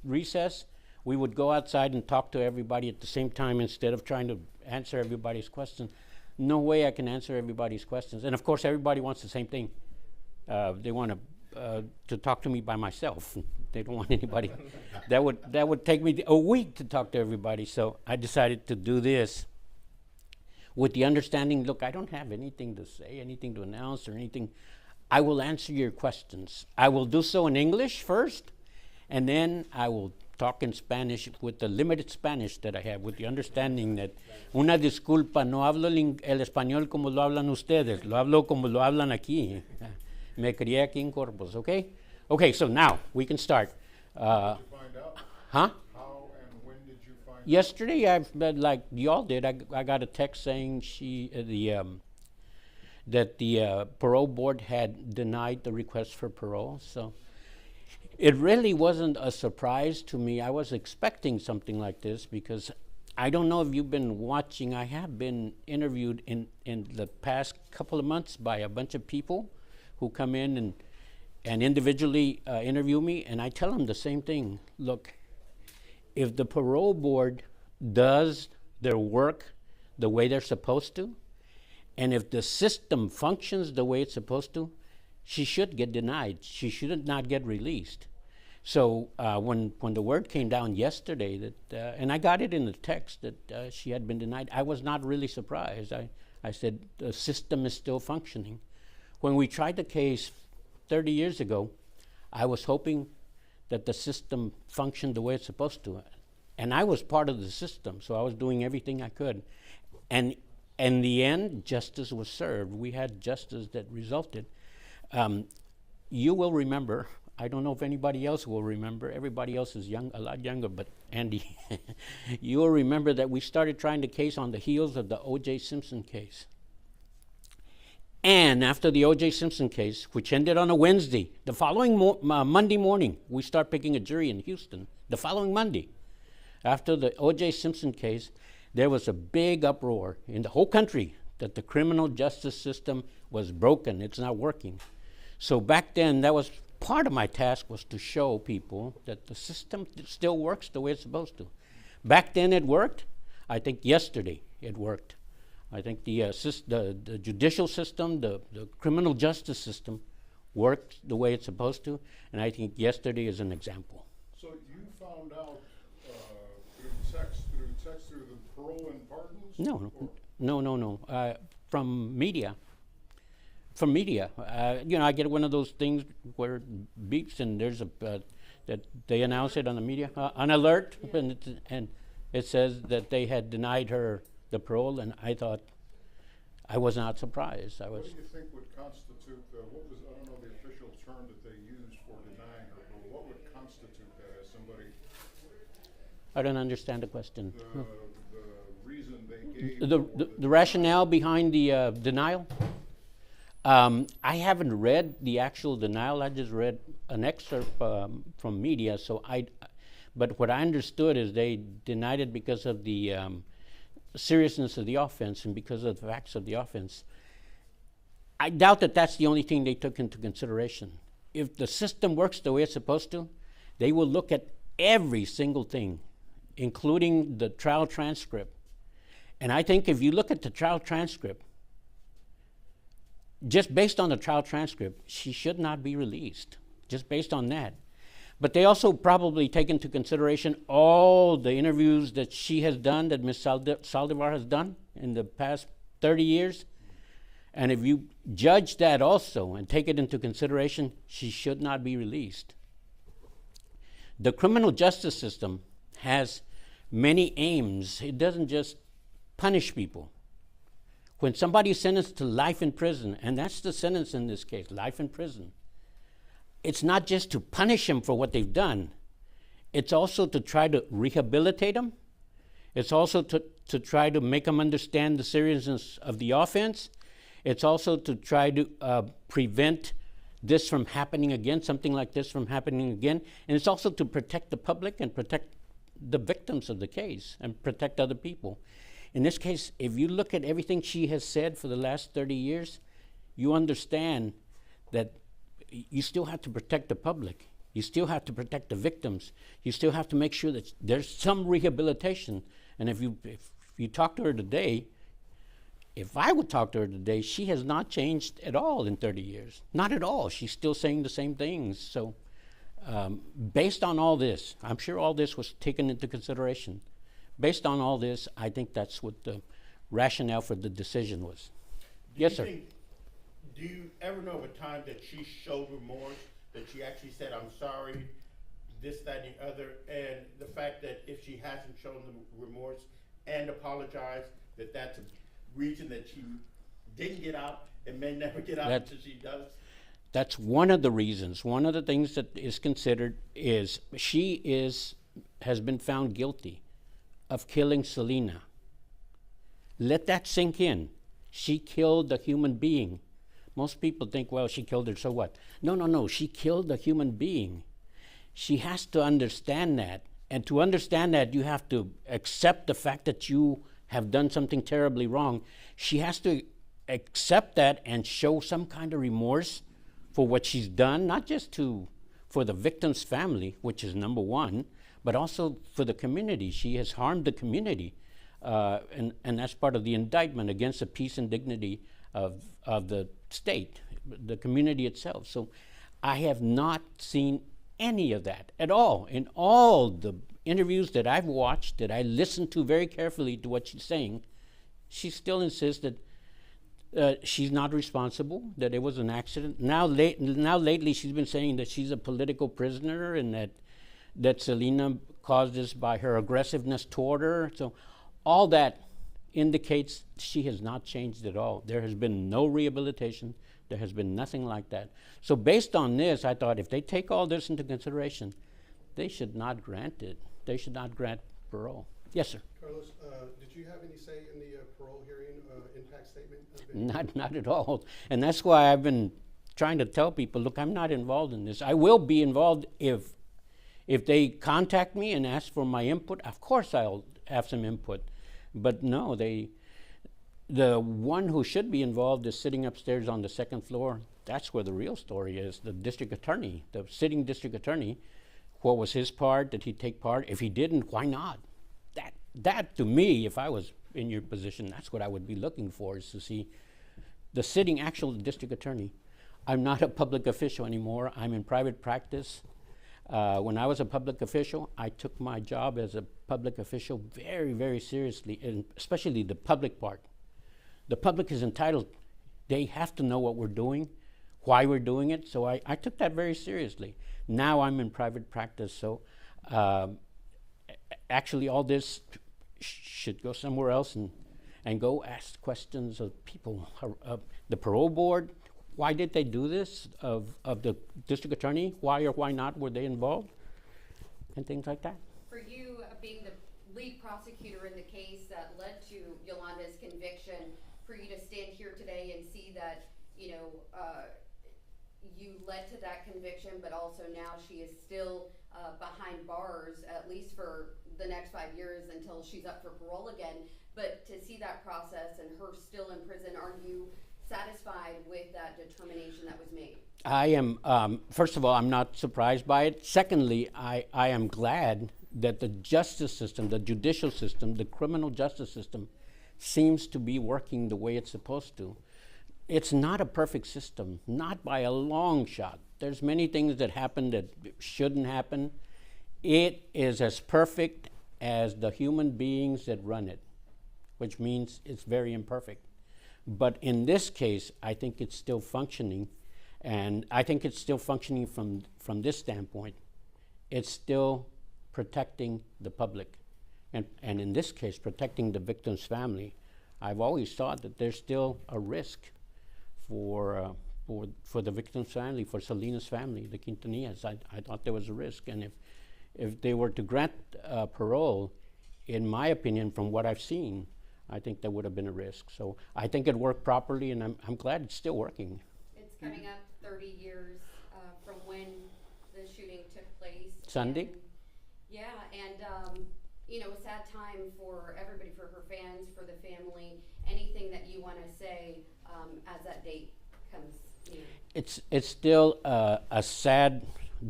recess, we would go outside and talk to everybody at the same time instead of trying to answer everybody's questions. No way I can answer everybody's questions. And of course, everybody wants the same thing. They want to talk to me by myself. They don't want anybody. That would take me a week to talk to everybody. So I decided to do this with the understanding, look, I don't have anything to say, anything to announce or anything. I will answer your questions. I will do so in English first, and then I will talk in Spanish with the limited Spanish that I have, with the understanding that, una disculpa, no hablo el español como lo hablan ustedes, lo hablo como lo hablan aquí. Me crié aquí en Corpus, okay? Okay, so now we can start. Did you find out? Huh? How and when did you find out? Yesterday, like y'all did, I got a text saying that the parole board had denied the request for parole. So it really wasn't a surprise to me. I was expecting something like this because I don't know if you've been watching. I have been interviewed in the past couple of months by a bunch of people who come in and individually interview me, and I tell them the same thing. Look, if the parole board does their work the way they're supposed to, and if the system functions the way it's supposed to, she should get denied. She should not get released. So when the word came down yesterday that, and I got it in the text that she had been denied, I was not really surprised. I said, the system is still functioning. When we tried the case 30 years ago, I was hoping that the system functioned the way it's supposed to. And I was part of the system, so I was doing everything I could. And in the end, justice was served. We had justice that resulted. You will remember, I don't know if anybody else will remember, everybody else is young, a lot younger, but Andy, you will remember that we started trying the case on the heels of the O.J. Simpson case. And after the O.J. Simpson case, which ended on a Wednesday, the following Monday morning, we start picking a jury in Houston. The following Monday, after the O.J. Simpson case, there was a big uproar in the whole country that the criminal justice system was broken. It's not working. So back then, that was part of my task, was to show people that the system still works the way it's supposed to. Back then it worked. I think yesterday it worked. I think the judicial system, the criminal justice system worked the way it's supposed to, and I think yesterday is an example. So you found out through the parole and pardons? No. From media. From media. I get one of those things where it beeps and there's that they announce it on the media, an alert, and it says that they had denied her the parole, and I thought, I was not surprised. What do you think would constitute, I don't know the official term that they use for denying her parole, what would constitute that as somebody? I don't understand the question. The reason they gave. The rationale behind the denial? I haven't read the actual denial. I just read an excerpt from media. But what I understood is they denied it because of the seriousness of the offense and because of the facts of the offense. I doubt that that's the only thing they took into consideration. If the system works the way it's supposed to, they will look at every single thing, including the trial transcript. And I think if you look at the trial transcript, just based on the trial transcript, she should not be released, just based on that. But they also probably take into consideration all the interviews that she has done, that Ms. Saldivar has done in the past 30 years. And if you judge that also and take it into consideration, she should not be released. The criminal justice system has many aims. It doesn't just punish people. When somebody is sentenced to life in prison, and that's the sentence in this case, life in prison, it's not just to punish them for what they've done. It's also to try to rehabilitate them. It's also to try to make them understand the seriousness of the offense. It's also to try to prevent this from happening again, something like this from happening again. And it's also to protect the public and protect the victims of the case and protect other people. In this case, if you look at everything she has said for the last 30 years, you understand that you still have to protect the public. You still have to protect the victims. You still have to make sure that there's some rehabilitation. And if you talk to her today, if I would talk to her today, she has not changed at all in 30 years. Not at all. She's still saying the same things. So based on all this, I'm sure all this was taken into consideration. Based on all this, I think that's what the rationale for the decision was. Yes, sir. Do you ever know of a time that she showed remorse, that she actually said, I'm sorry, this, that, and the other, and the fact that if she hasn't shown the remorse and apologized, that that's a reason that she didn't get out and may never get out until she does? That's one of the reasons. One of the things that is considered is has been found guilty of killing Selena. Let that sink in. She killed a human being. Most people think, well, she killed her, so what? No, she killed a human being. She has to understand that. And to understand that, you have to accept the fact that you have done something terribly wrong. She has to accept that and show some kind of remorse for what she's done, not just for the victim's family, which is number one, but also for the community. She has harmed the community. And that's part of the indictment against the peace and dignity of the state, the community itself. So I have not seen any of that at all. In all the interviews that I've watched, that I listened to very carefully to what she's saying, she still insists that she's not responsible, that it was an accident. Now lately she's been saying that she's a political prisoner and that Selena caused this by her aggressiveness toward her. So all that indicates she has not changed at all. There has been no rehabilitation. There has been nothing like that. So based on this, I thought if they take all this into consideration, they should not grant it. They should not grant parole. Yes, sir. Carlos, did you have any say in the parole hearing impact statement? Not at all. And that's why I've been trying to tell people, look, I'm not involved in this. I will be involved if they contact me and ask for my input. Of course I'll have some input. But no, the one who should be involved is sitting upstairs on the second floor. That's where the real story is. The district attorney, the sitting district attorney, what was his part? Did he take part? If he didn't, why not? That to me, if I was in your position, that's what I would be looking for, is to see the sitting actual district attorney. I'm not a public official anymore. I'm in private practice. When I was a public official, I took my job as a public official very, very seriously, and especially the public part. The public is entitled, they have to know what we're doing, why we're doing it, so I took that very seriously. Now I'm in private practice, so actually all this should go somewhere else and go ask questions of people. The parole board, why did they do this? Of the district attorney, why or why not were they involved? And things like that. For you, being the lead prosecutor in the case that led to Yolanda's conviction, for you to stand here today and see that, you led to that conviction, but also now she is still behind bars, at least for the next 5 years until she's up for parole again. But to see that process and her still in prison, are you satisfied with that determination that was made? I am, first of all, I'm not surprised by it. Secondly, I am glad that the justice system, the judicial system, the criminal justice system seems to be working the way it's supposed to. It's not a perfect system, not by a long shot. There's many things that happen that shouldn't happen. It is as perfect as the human beings that run it, which means it's very imperfect. But in this case, I think it's still functioning, and I think it's still functioning from this standpoint. It's still protecting the public, and in this case, protecting the victim's family. I've always thought that there's still a risk for the victim's family, for Selena's family, the Quintanillas. I thought there was a risk, and if they were to grant parole, in my opinion, from what I've seen, I think there would have been a risk. So I think it worked properly, and I'm glad it's still working. It's coming up 30 years from when the shooting took place. Sunday? And, yeah, and a sad time for everybody, for her fans, for the family. Anything that you want to say as that date comes near? It's still a sad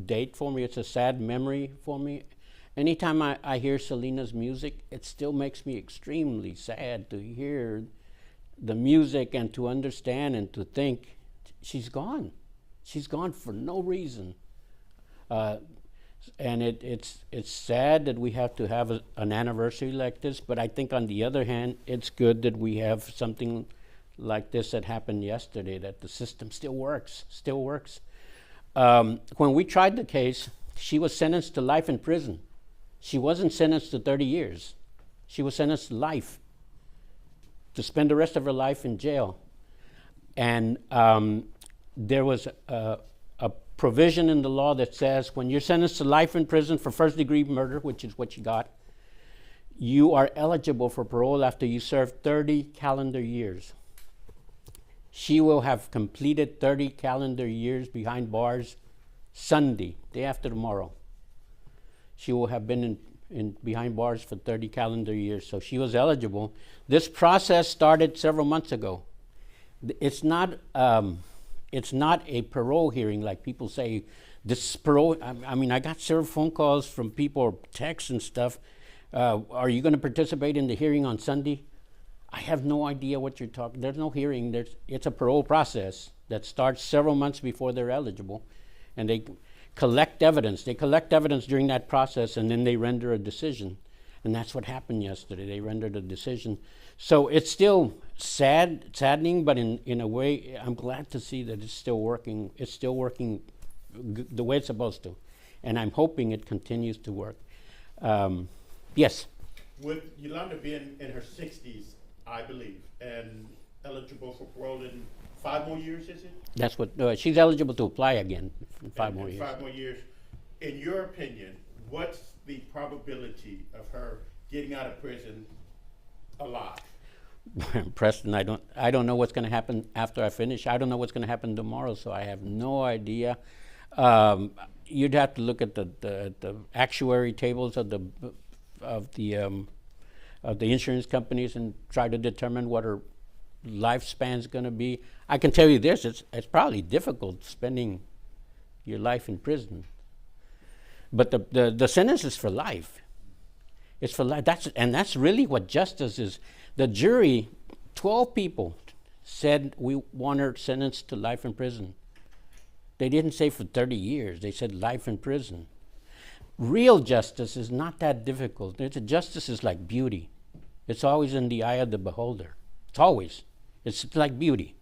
date for me. It's a sad memory for me. Anytime I hear Selena's music, it still makes me extremely sad to hear the music and to understand and to think she's gone. She's gone for no reason. And it's sad that we have to have an anniversary like this, but I think on the other hand, it's good that we have something like this that happened yesterday, that the system still works. When we tried the case, she was sentenced to life in prison. She wasn't sentenced to 30 years. She was sentenced to life, to spend the rest of her life in jail. And there was a provision in the law that says when you're sentenced to life in prison for first-degree murder, which is what she got, you are eligible for parole after you serve 30 calendar years. She will have completed 30 calendar years behind bars Sunday, day after tomorrow. She will have been in behind bars for 30 calendar years, so she was eligible. This process started several months ago. It's not a parole hearing like people say. This parole, I mean, I got several phone calls from people, texts and stuff. Are you going to participate in the hearing on Sunday? I have no idea what you're talking. There's no hearing. It's a parole process that starts several months before they're eligible, and they collect evidence. They collect evidence during that process, and then they render a decision. And that's what happened yesterday. They rendered a decision. So it's still saddening, but in a way, I'm glad to see that it's still working. It's still working the way it's supposed to, and I'm hoping it continues to work. Yes. With Yolanda being in her 60s, I believe, and eligible for parole in 5 more years, is it? That's what she's eligible to apply again in 5 more years. 5 more years. In your opinion, what's the probability of her getting out of prison alive? Preston, I don't know what's going to happen after I finish. I don't know what's going to happen tomorrow, so I have no idea. You'd have to look at the actuary tables of the insurance companies and try to determine what her lifespan's going to be. I can tell you this: it's probably difficult spending your life in prison. But the sentence is for life. It's for life. That's really what justice is. The jury, 12 people, said we want her sentenced to life in prison. They didn't say for 30 years. They said life in prison. Real justice is not that difficult. Justice is like beauty. It's always in the eye of the beholder. It's like beauty.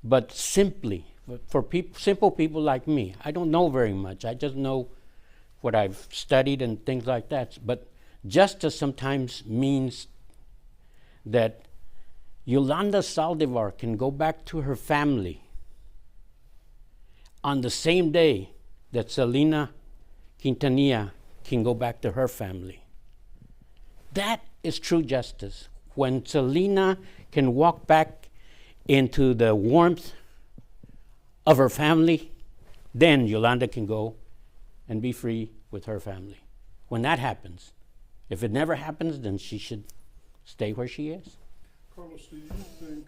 But simply, for simple people like me, I don't know very much. I just know what I've studied and things like that. But justice sometimes means that Yolanda Saldivar can go back to her family on the same day that Selena Quintanilla can go back to her family. That is true justice. When Selena can walk back into the warmth of her family, then Yolanda can go and be free with her family. When that happens, if it never happens, then she should stay where she is. Carlos, do you think,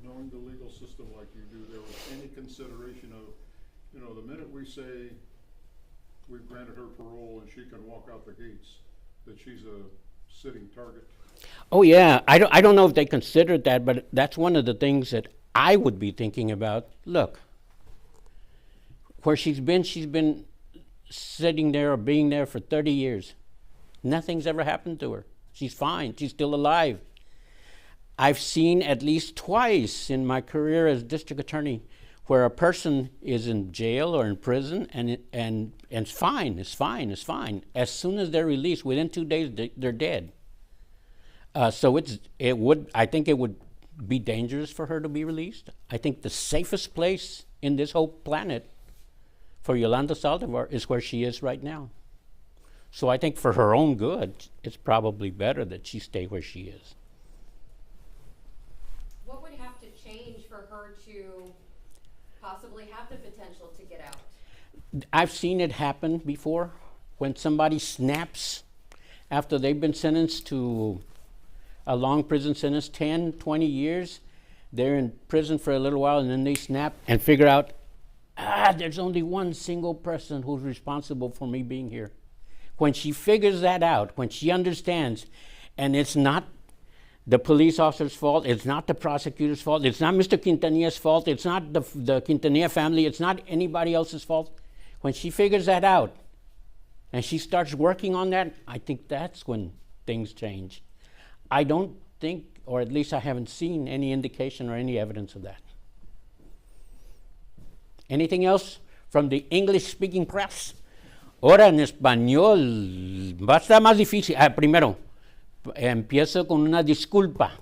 knowing the legal system like you do, there was any consideration of, the minute we say we've granted her parole and she can walk out the gates, that she's a sitting target? Oh yeah, I don't know if they considered that, but that's one of the things that I would be thinking about. Look, where she's been sitting there or being there for 30 years. Nothing's ever happened to her. She's fine. She's still alive. I've seen at least twice in my career as district attorney where a person is in jail or in prison and it's fine. As soon as they're released, within 2 days they're dead. So I think it would be dangerous for her to be released. I think the safest place in this whole planet for Yolanda Saldivar is where she is right now. So I think for her own good, it's probably better that she stay where she is. What would have to change for her to possibly have the potential to get out? I've seen it happen before when somebody snaps after they've been sentenced to a long prison sentence, 10, 20 years. They're in prison for a little while and then they snap and figure out there's only one single person who's responsible for me being here. When she figures that out, when she understands, and it's not the police officer's fault, it's not the prosecutor's fault, it's not Mr. Quintanilla's fault, it's not the Quintanilla family, it's not anybody else's fault. When she figures that out and she starts working on that, I think that's when things change. I don't think, or at least I haven't seen any indication or any evidence of that. Anything else from the English-speaking press? Ahora en español va a estar más difícil. Primero, empiezo con una disculpa.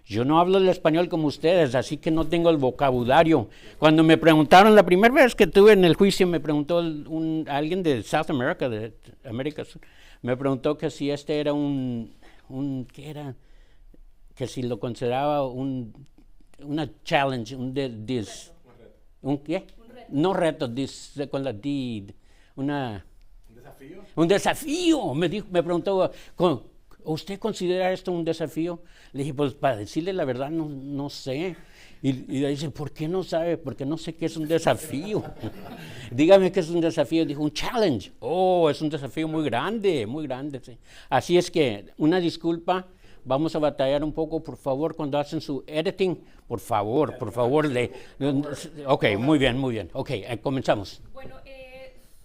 Yo no hablo el español como ustedes, así que no tengo el vocabulario. Cuando me preguntaron, la primera vez que estuve en el juicio, me preguntó alguien de South America, de América Sur, me preguntó que si este era ¿qué era? Que si lo consideraba una challenge, ¿un qué? Un reto. No reto, con la D, ¿Un desafío? Un desafío. Me preguntó, ¿usted considera esto un desafío? Le dije, pues para decirle la verdad no sé. Y dice, ¿por qué no sabe? Porque no sé qué es un desafío. Dígame qué es un desafío. Dijo, un challenge. Oh, es un desafío muy grande, sí. Así es que, una disculpa, vamos a batallar un poco, por favor, cuando hacen su editing, por favor, ok, muy bien. Ok, comenzamos. Bueno,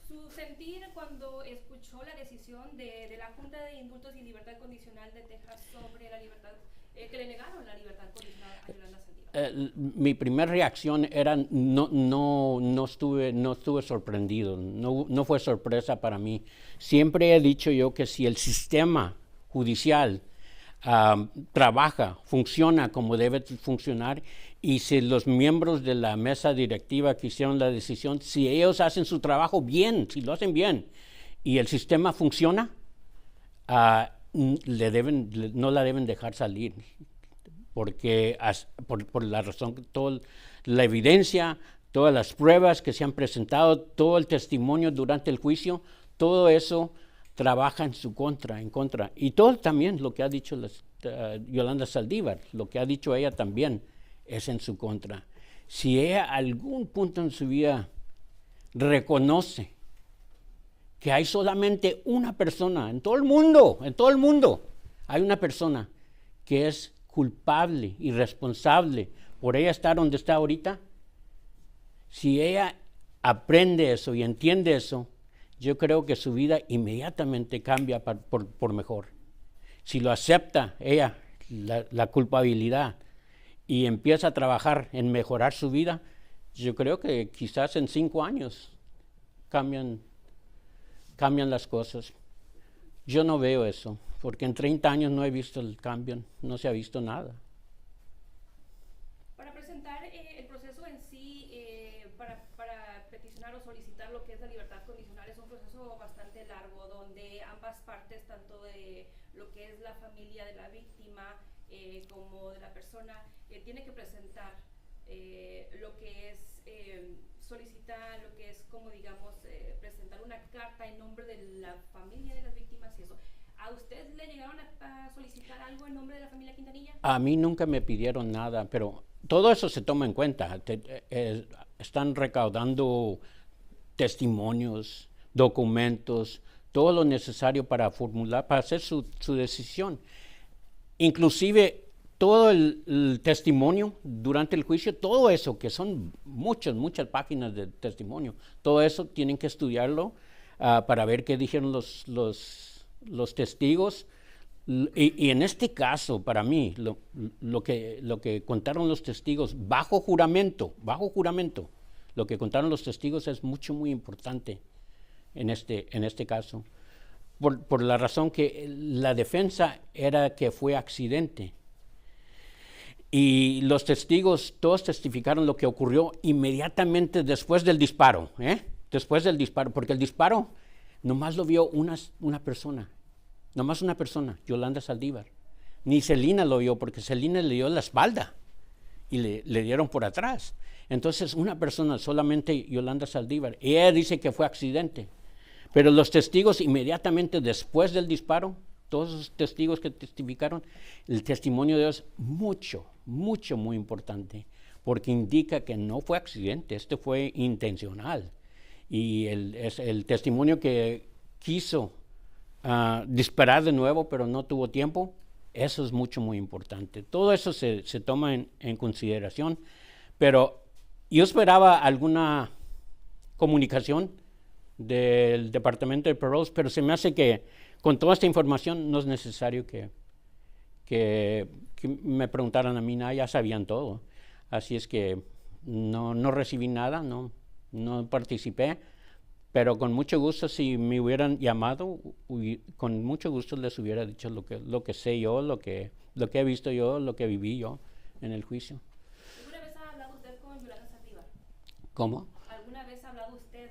su sentir cuando escuchó la decisión de la Junta de Indultos y Libertad Condicional de Texas sobre la libertad, que le negaron la libertad condicional a Yolanda Saldivar. Mi primera reacción era, no estuve sorprendido, no fue sorpresa para mí. Siempre he dicho yo que si el sistema judicial trabaja, funciona como debe funcionar, y si los miembros de la mesa directiva que hicieron la decisión, si ellos hacen su trabajo bien, si lo hacen bien, y el sistema funciona, no la deben dejar salir, porque por la razón que toda la evidencia, todas las pruebas que se han presentado, todo el testimonio durante el juicio, todo eso trabaja en contra. Y todo también lo que ha dicho Yolanda Saldivar, lo que ha dicho ella también es en su contra. Si ella algún punto en su vida reconoce que hay solamente una persona en todo el mundo, hay una persona que es culpable y responsable por ella estar donde está ahorita, si ella aprende eso y entiende eso, yo creo que su vida inmediatamente cambia por mejor. Si lo acepta ella, la culpabilidad, y empieza a trabajar en mejorar su vida, yo creo que quizás en 5 años cambian las cosas. Yo no veo eso, porque en 30 años no he visto el cambio, no se ha visto nada. Para presentar el proceso en sí, para peticionar o solicitar lo que es la libertad condicional, es un proceso bastante largo, donde ambas partes, tanto de lo que es la familia de la víctima como de la persona, tiene que presentar lo que es solicitar, lo que es como digamos presentar una carta en nombre de la familia de las víctimas y eso. ¿A usted le llegaron a solicitar algo en nombre de la familia Quintanilla? A mí nunca me pidieron nada, pero todo eso se toma en cuenta. Están recaudando testimonios, documentos, todo lo necesario para hacer su decisión. Inclusive todo el testimonio durante el juicio, todo eso, que son muchas páginas de testimonio, todo eso tienen que estudiarlo para ver qué dijeron los testigos. Y en este caso, para mí, lo que contaron los testigos bajo juramento, lo que contaron los testigos es muy importante en este caso, por la razón que la defensa era que fue accidente. Y los testigos, todos testificaron lo que ocurrió inmediatamente después del disparo, porque el disparo nomás lo vio una persona, Yolanda Saldivar. Ni Selena lo vio, porque Selena le dio la espalda y le dieron por atrás. Entonces, una persona, solamente Yolanda Saldivar, y ella dice que fue accidente. Pero los testigos inmediatamente después del disparo, todos los testigos que testificaron, el testimonio de ellos muy importante, porque indica que no fue accidente, este fue intencional. Y el testimonio que quiso disparar de nuevo, pero no tuvo tiempo, eso es muy importante. Todo eso se toma en consideración, pero yo esperaba alguna comunicación del Departamento de Paroles, pero se me hace que con toda esta información no es necesario que me preguntaran a mí nada, ya sabían todo. Así es que no recibí nada, no participé, pero con mucho gusto, si me hubieran llamado, con mucho gusto les hubiera dicho lo que sé yo, lo que he visto yo, lo que viví yo en el juicio. ¿Alguna vez ha hablado usted con Yolanda Saldivar? ¿Cómo? ¿Alguna vez ha hablado usted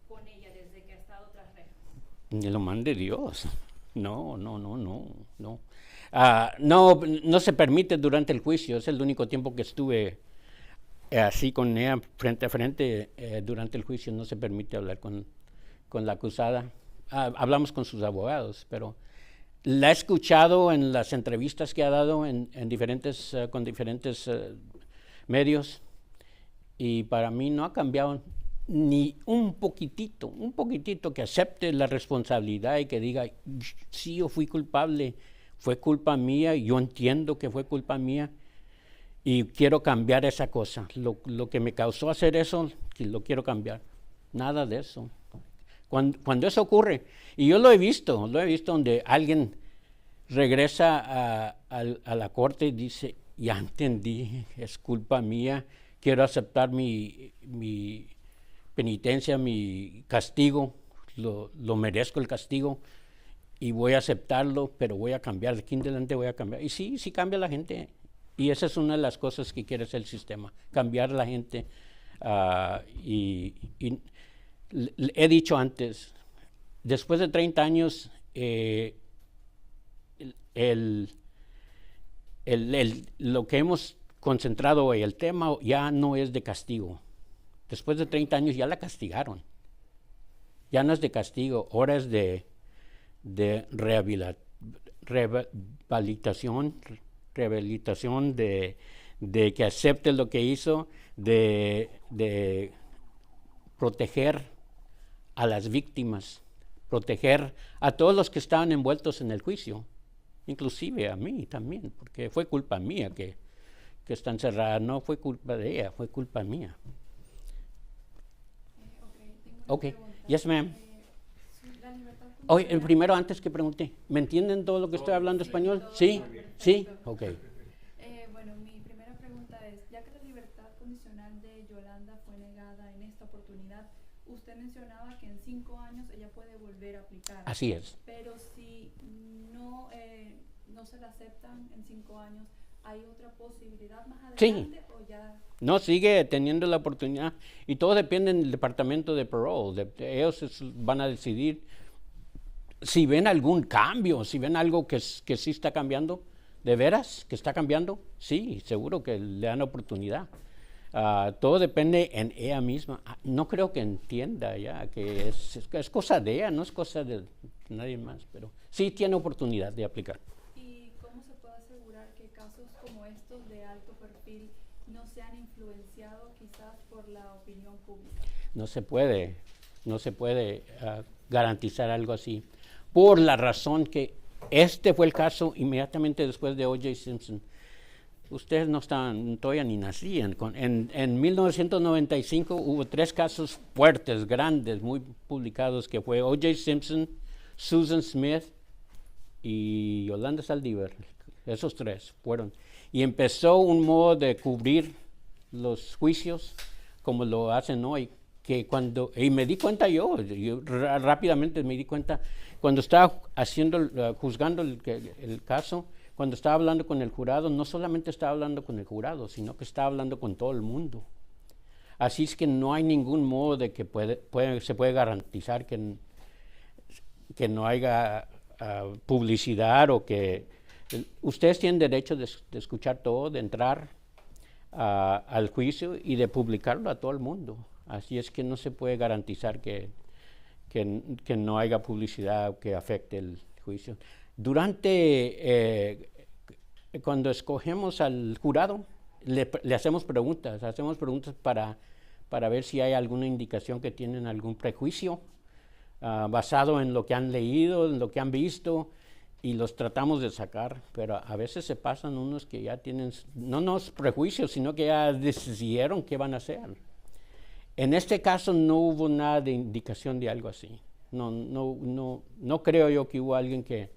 con ella desde que ha estado tras rejas? Ni lo mande Dios. No. No se permite durante el juicio, es el único tiempo que estuve así con ella frente a frente. Durante el juicio no se permite hablar con la acusada. Hablamos con sus abogados, pero la he escuchado en las entrevistas que ha dado con diferentes medios, y para mí no ha cambiado ni un poquitito que acepte la responsabilidad y que diga, sí, yo fui culpable, fue culpa mía, yo entiendo que fue culpa mía y quiero cambiar esa cosa. Lo que me causó hacer eso, lo quiero cambiar. Nada de eso. Cuando eso ocurre, y yo lo he visto donde alguien regresa a la corte y dice, ya entendí, es culpa mía, quiero aceptar mi penitencia, mi castigo, lo merezco el castigo y voy a aceptarlo, pero voy a cambiar, de aquí en adelante voy a cambiar. Y sí cambia la gente, y esa es una de las cosas que quiere hacer el sistema, cambiar la gente. Y he dicho antes, después de 30 años, lo que hemos concentrado hoy, el tema ya no es de castigo. Después de 30 años ya la castigaron. Ya no es de castigo, ahora es de rehabilitación, de que acepte lo que hizo, de proteger a las víctimas, proteger a todos los que estaban envueltos en el juicio, inclusive a mí también, porque fue culpa mía que está encerrada, no fue culpa de ella, fue culpa mía. Okay, yes ma'am. Oye, primero antes que pregunté, ¿me entienden todo lo que estoy hablando español? Sí, ok. Bueno, mi primera pregunta es, ya que la libertad condicional de Yolanda fue negada en esta oportunidad, usted mencionaba que en 5 años ella puede volver a aplicar. Así es. Pero si no se la aceptan en 5 años, ¿hay otra posibilidad más adelante? Sí. ¿O ya? No, sigue teniendo la oportunidad, y todo depende del departamento de parole. Ellos van a decidir si ven algún cambio, si ven algo que sí está cambiando, de veras, que está cambiando, sí, seguro que le dan oportunidad. Todo depende en ella misma. No creo que entienda ya que es cosa de ella, no es cosa de nadie más, pero sí tiene oportunidad de aplicar. ¿Y cómo se puede asegurar que casos como estos de alto perfil no sean influenciados quizás por la opinión pública? No se puede garantizar algo así, por la razón que este fue el caso inmediatamente después de O.J. Simpson. Ustedes no estaban, todavía ni nacían. En 1995 hubo 3 casos fuertes, grandes, muy publicados, que fue O.J. Simpson, Susan Smith y Yolanda Saldivar. Esos 3 fueron. Y empezó un modo de cubrir los juicios como lo hacen hoy, y me di cuenta yo rápidamente me di cuenta, cuando estaba juzgando el caso, cuando estaba hablando con el jurado, no solamente estaba hablando con el jurado, sino que estaba hablando con todo el mundo. Así es que no hay ningún modo de que se puede garantizar que no haya publicidad, o que ustedes tienen derecho de escuchar todo, de entrar al juicio y de publicarlo a todo el mundo. Así es que no se puede garantizar que no haya publicidad que afecte el juicio. Cuando escogemos al jurado, le hacemos preguntas para ver si hay alguna indicación que tienen algún prejuicio basado en lo que han leído, en lo que han visto, y los tratamos de sacar, pero a veces se pasan unos que ya tienen, no prejuicios, sino que ya decidieron qué van a hacer. En este caso no hubo nada de indicación de algo así. No creo yo que hubo alguien que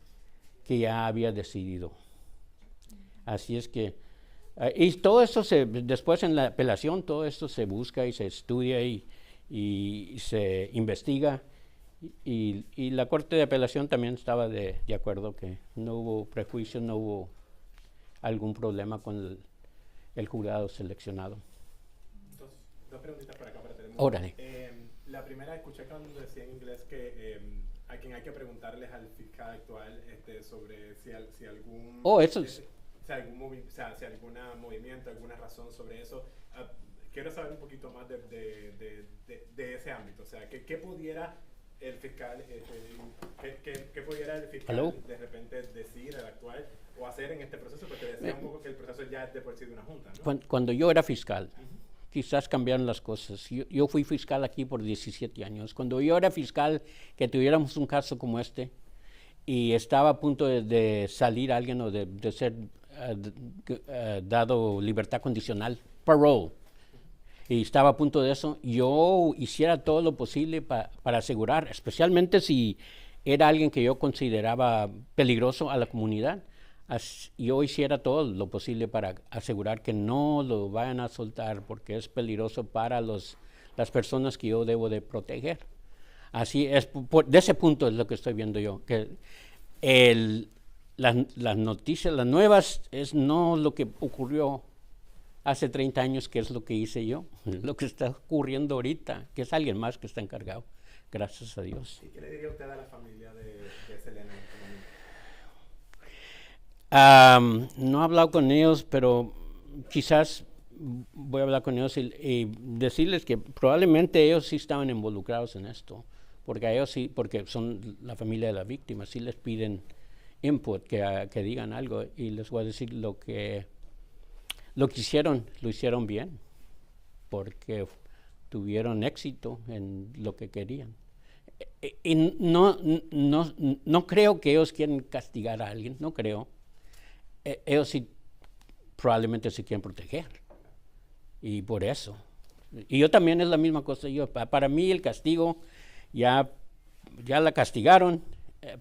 ya había decidido. Así es que, y todo esto después en la apelación, todo esto se busca y se estudia y se investiga. Y la Corte de Apelación también estaba de acuerdo que no hubo prejuicio, no hubo algún problema con el jurado seleccionado. Dos preguntitas para acá para terminar. Órale. La primera, escuché cuando decía en inglés que a quien hay que preguntarles al fiscal actual sobre si algún... si algún movimiento, alguna razón sobre eso. Quiero saber un poquito más de ese ámbito. O sea, ¿qué pudiera el fiscal, qué pudiera el fiscal ¿Aló? de repente decir, el actual, o hacer en este proceso? Porque decía un poco que el proceso ya es de por sí de una junta, ¿no? Cuando yo era fiscal, quizás cambiaron las cosas. Yo fui fiscal aquí por 17 años. Cuando yo era fiscal, que tuviéramos un caso como este, y estaba a punto de salir alguien o de ser dado libertad condicional, parole, y estaba a punto de eso, yo hiciera todo lo posible para asegurar, especialmente si era alguien que yo consideraba peligroso a la comunidad, yo hiciera todo lo posible para asegurar que no lo vayan a soltar porque es peligroso para las personas que yo debo de proteger. Así es, de ese punto es lo que estoy viendo yo, que las noticias, las nuevas, es no lo que ocurrió hace 30 años, que es lo que hice yo, lo que está ocurriendo ahorita, que es alguien más que está encargado, gracias a Dios. ¿Y qué le diría usted a la familia de Selena en este momento? No he hablado con ellos, pero quizás voy a hablar con ellos y decirles que probablemente ellos sí estaban involucrados en esto, porque a ellos sí, porque son la familia de la víctima, sí les piden input, que digan algo, y les voy a decir lo que hicieron, lo hicieron bien, porque tuvieron éxito en lo que querían. Y no creo que ellos quieren castigar a alguien, no creo. Ellos sí, probablemente se quieren proteger, y por eso. Y yo también es la misma cosa, para mí el castigo, ya la castigaron,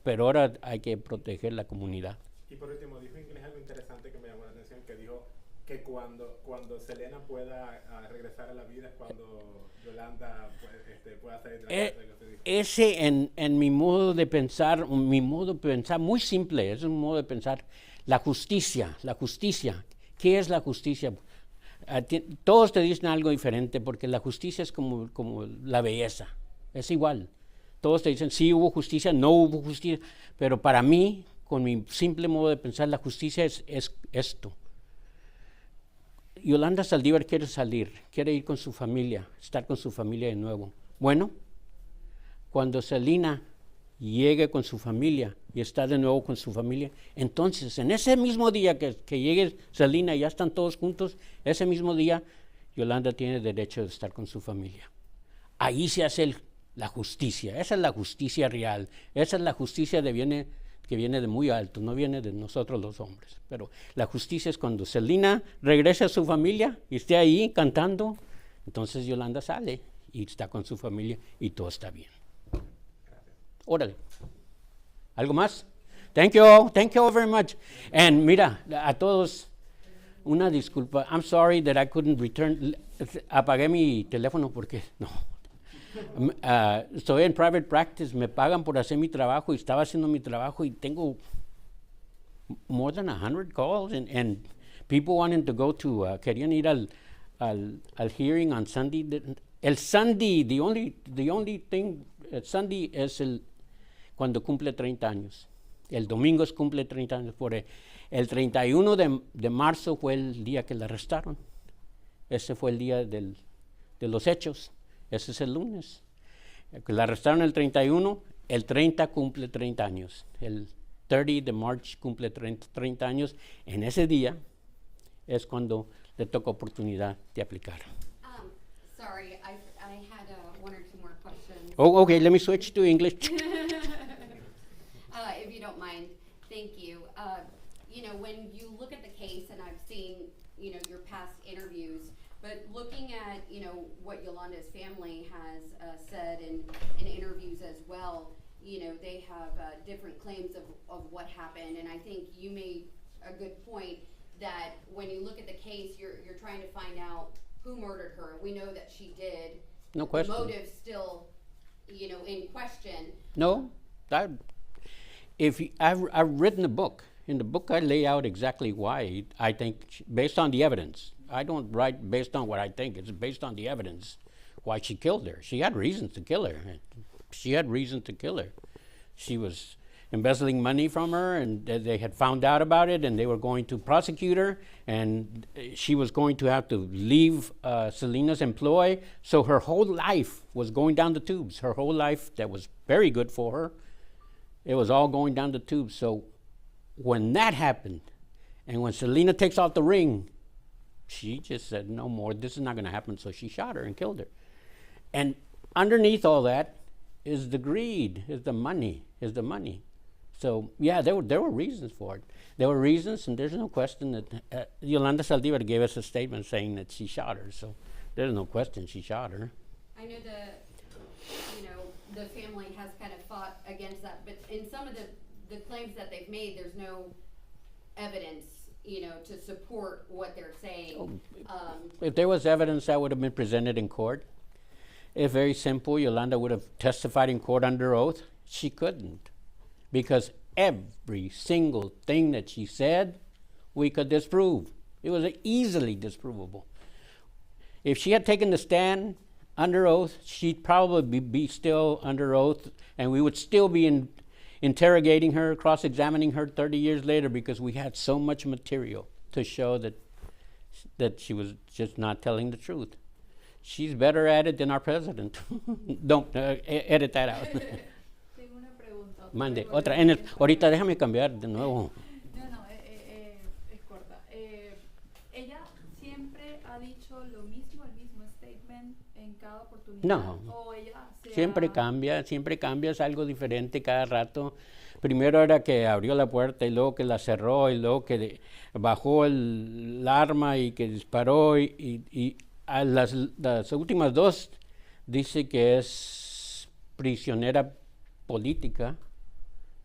pero ahora hay que proteger la comunidad. Y por último, dijo en inglés algo interesante que me llamó la atención, que dijo que cuando Selena pueda regresar a la vida es cuando Yolanda pueda salir de la cárcel. Ese en mi modo de pensar, muy simple, es un modo de pensar, la justicia, ¿qué es la justicia? Todos te dicen algo diferente, porque la justicia es como la belleza, es igual. Todos te dicen, sí hubo justicia, no hubo justicia, pero para mí, con mi simple modo de pensar, la justicia es esto. Yolanda Saldivar quiere salir, quiere ir con su familia, estar con su familia de nuevo. Bueno, cuando Selena llegue con su familia y está de nuevo con su familia, entonces en ese mismo día que llegue Selena y ya están todos juntos, ese mismo día Yolanda tiene derecho de estar con su familia. Ahí se hace la justicia, esa es la justicia real, esa es la justicia que viene de muy alto, no viene de nosotros los hombres. Pero la justicia es cuando Selena regrese a su familia y esté ahí cantando, entonces Yolanda sale y está con su familia y todo está bien. Órale. ¿Algo más? Thank you all very much. And mira, a todos, una disculpa. I'm sorry that I couldn't return. Apagué mi teléfono porque no. Estoy en private practice, me pagan por hacer mi trabajo y estaba haciendo mi trabajo y tengo more than 100 calls and people wanting to go to, querían ir al hearing on Sunday. El Sunday, the only thing, el Sunday es cuando cumple 30 años. El domingo cumple 30 años. El 31 de marzo fue el día que la arrestaron. Ese fue el día de los hechos. Ese es el lunes. La arrestaron el 31, el 30 cumple 30 años. El 30 de marzo cumple 30 años. En ese día es cuando le toca oportunidad de aplicar. Sorry, I had one or two more questions. Oh, okay, let me switch to English. If you don't mind, thank you. You know, when you look at the case, and I've seen, you know, your past interviews, but looking at, you know, what Yolanda's family has said in interviews as well, you know, they have different claims of what happened, and I think you made a good point that when you look at the case, you're trying to find out who murdered her. We know that she did. No question. The motive's still, you know, in question. No, I've written a book. In the book, I lay out exactly why I think, based on the evidence. I don't write based on what I think. It's based on the evidence why she killed her. She had reasons to kill her. She had reason to kill her. She was embezzling money from her, and they had found out about it, and they were going to prosecute her, and she was going to have to leave Selena's employ. So her whole life was going down the tubes. Her whole life that was very good for her, it was all going down the tubes. So when that happened, and when Selena takes off the ring, she just said, no more, this is not going to happen. So she shot her and killed her. And underneath all that is the greed, is the money. So yeah, there were reasons for it. There were reasons, and there's no question that Yolanda Saldivar gave us a statement saying that she shot her. So there's no question she shot her. I know the family has kind of fought against that, but in some of the claims that they've made, there's no evidence, you know, to support what they're saying. If there was evidence, that would have been presented in court. If very simple, Yolanda would have testified in court under oath. She couldn't, because every single thing that she said, we could disprove. It was easily disprovable. If she had taken the stand under oath, she'd probably be still under oath, and we would still be interrogating her, cross-examining her 30 years later, because we had so much material to show that she was just not telling the truth. She's better at it than our president. Don't edit that out. Tengo una pregunta. Mande, otra. Ahorita déjame cambiar de nuevo. No, es corta. ¿Ella siempre ha dicho lo mismo, el mismo statement en cada oportunidad? No. ¿O ella Siempre cambia, es algo diferente cada rato. Primero era que abrió la puerta y luego que la cerró y luego que bajó el arma y que disparó y a las últimas dos dice que es prisionera política,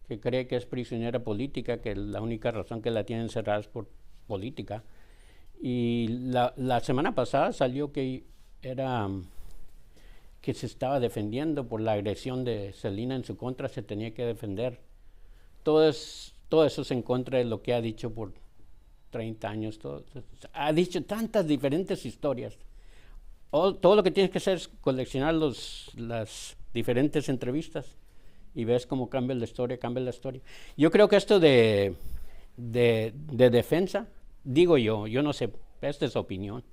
que cree que es prisionera política, que la única razón que la tienen encerrada es por política. Y la semana pasada salió que que se estaba defendiendo por la agresión de Selena en su contra, se tenía que defender. Todo eso es en contra de lo que ha dicho por 30 años. Ha dicho tantas diferentes historias. Todo lo que tienes que hacer es coleccionar las diferentes entrevistas y ves cómo cambia la historia. Yo creo que esto de defensa, digo yo no sé, esta es opinión.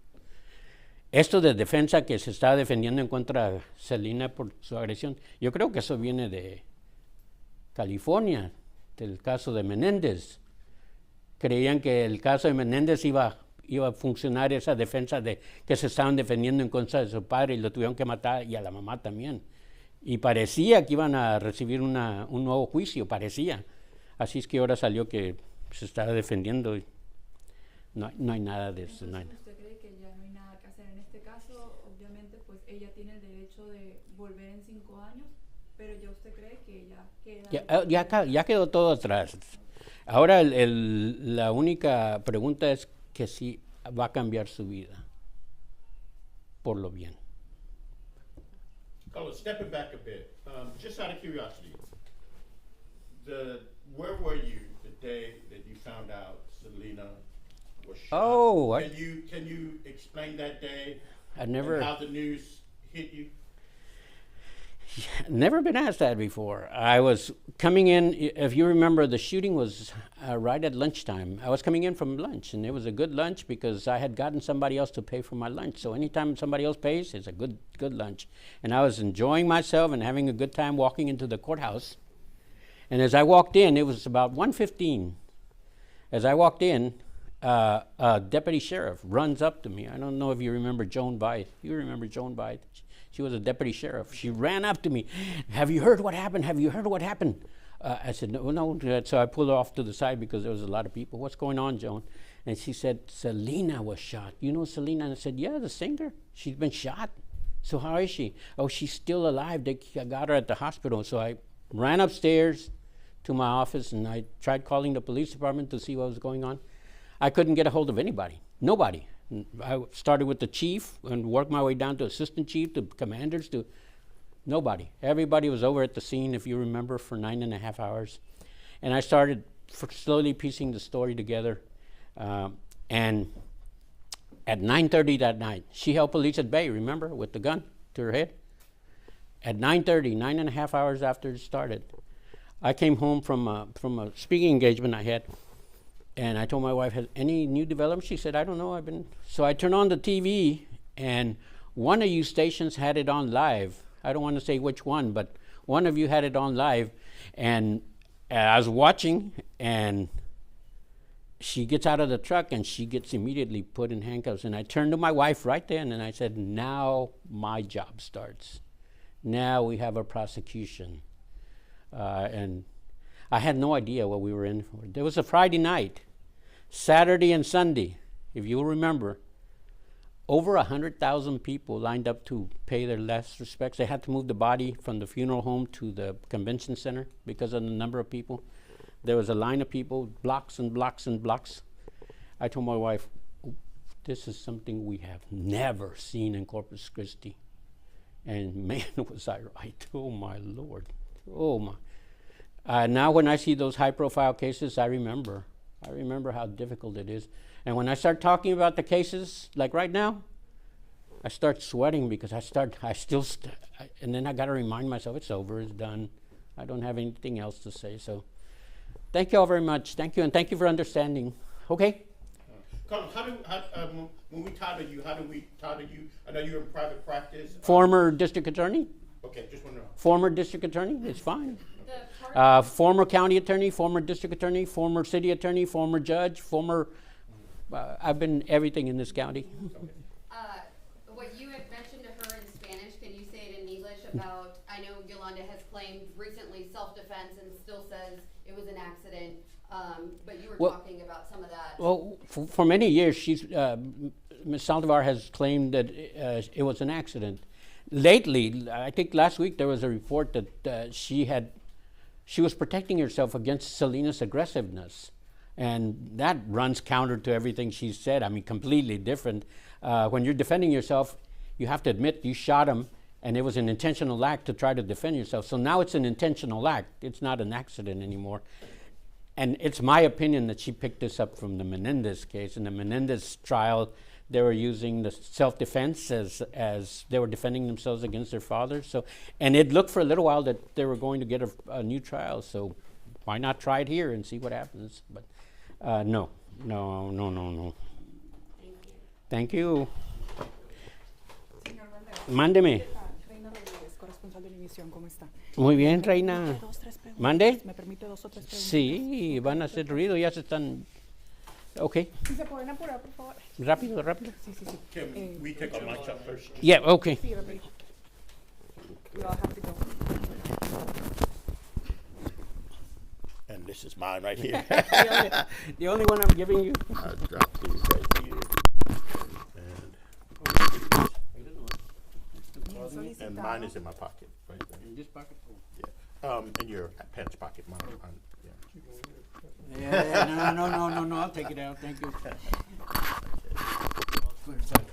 Esto de defensa que se está defendiendo en contra de Selena por su agresión, yo creo que eso viene de California, del caso de Menéndez. Creían que el caso de Menéndez iba a funcionar esa defensa de que se estaban defendiendo en contra de su padre y lo tuvieron que matar, y a la mamá también. Y parecía que iban a recibir un nuevo juicio, parecía. Así es que ahora salió que se estaba defendiendo. Y no hay nada de eso. No hay. ¿Usted cree que ya no hay nada que hacer en este caso? Obviamente, pues ella tiene el derecho de volver en 5 años, pero ya usted cree que ya queda... Ya quedó todo atrás. Ahora la única pregunta es que si va a cambiar su vida por lo bien. Carlos, stepping back a bit, just out of curiosity, where were you the day that you found out Selena was shot? Oh, can you explain that day? I never. And how the news hit you? Never been asked that before. I was coming in, if you remember, the shooting was right at lunchtime. I was coming in from lunch, and it was a good lunch because I had gotten somebody else to pay for my lunch. So anytime somebody else pays, it's a good lunch. And I was enjoying myself and having a good time walking into the courthouse. And as I walked in, it was about 1:15. As I walked in, a deputy sheriff runs up to me. I don't know if you remember Joan Bythe. You remember Joan Bythe? She was a deputy sheriff. She ran up to me. Have you heard what happened? Have you heard what happened? I said, no. So I pulled her off to the side because there was a lot of people. What's going on, Joan? And she said, Selena was shot. You know Selena? And I said, yeah, the singer. She's been shot. So how is she? Oh, she's still alive. They got her at the hospital. So I ran upstairs to my office and I tried calling the police department to see what was going on. I couldn't get a hold of anybody. Nobody. I started with the chief and worked my way down to assistant chief, to commanders, to nobody. Everybody was over at the scene, if you remember, for 9.5 hours. And I started slowly piecing the story together. And at 9:30 that night, she held police at bay, remember, with the gun to her head. At 9:30, 9.5 hours after it started, I came home from a speaking engagement I had, and I told my wife, has any new developments? She said, I don't know. So I turned on the TV, and one of you stations had it on live. I don't want to say which one, but one of you had it on live, and I was watching, and she gets out of the truck, and she gets immediately put in handcuffs. And I turned to my wife right then, and I said, now my job starts. Now we have a prosecution. And I had no idea what we were in for. There was a Friday night, Saturday and Sunday, if you'll remember, over 100,000 people lined up to pay their last respects. They had to move the body from the funeral home to the convention center because of the number of people. There was a line of people, blocks and blocks and blocks. I told my wife, this is something we have never seen in Corpus Christi. And man, was I right. Oh my Lord. Oh my. Now when I see those high profile cases, I remember how difficult it is. And when I start talking about the cases, like right now, I start sweating because and then I got to remind myself, it's over, it's done. I don't have anything else to say. So thank you all very much. Thank you, and thank you for understanding. Okay? Carlos, when we title you, how do we title you? I know you're in private practice. Former district attorney? Okay, just want to know. Former district attorney, it's fine. Former county attorney, former district attorney, former city attorney, former judge, I've been everything in this county. What you had mentioned to her in Spanish, can you say it in English about, I know Yolanda has claimed recently self-defense and still says it was an accident, but you were talking about some of that. Well, for many years, Ms. Saldivar has claimed that it was an accident. Lately, I think last week there was a report that she was protecting herself against Selena's aggressiveness. And that runs counter to everything she said. I mean, completely different. When you're defending yourself, you have to admit you shot him, and it was an intentional act to try to defend yourself. So now it's an intentional act. It's not an accident anymore. And it's my opinion that she picked this up from the Menendez case. In the Menendez trial, they were using the self-defense as they were defending themselves against their father. So, and it looked for a little while that they were going to get a new trial. So why not try it here and see what happens? But no. Thank you. Mándeme. Reina Rodríguez, corresponsal de Univisión, ¿cómo está? Muy bien, Reina. ¿Mande? ¿Me permite 2 o 3 preguntas? Sí, van a hacer ruido, ya se están... Ok. Si se pueden apurar, por favor. Rápido. Sí. Can we take our mics up first? Yeah, okay. Sí, rápido. We all have to go. And this is mine right here. The only one I'm giving you. I'll drop these right here. And mine is in my pocket, right there. In this pocket? Yeah. In your pants pocket, mine. Yeah. Yeah, no, I'll take it out, thank you. Put it aside.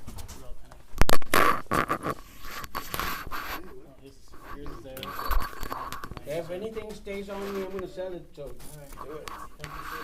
If anything stays on me, I'm gonna sell it, so. All right, do it. Thank you, sir.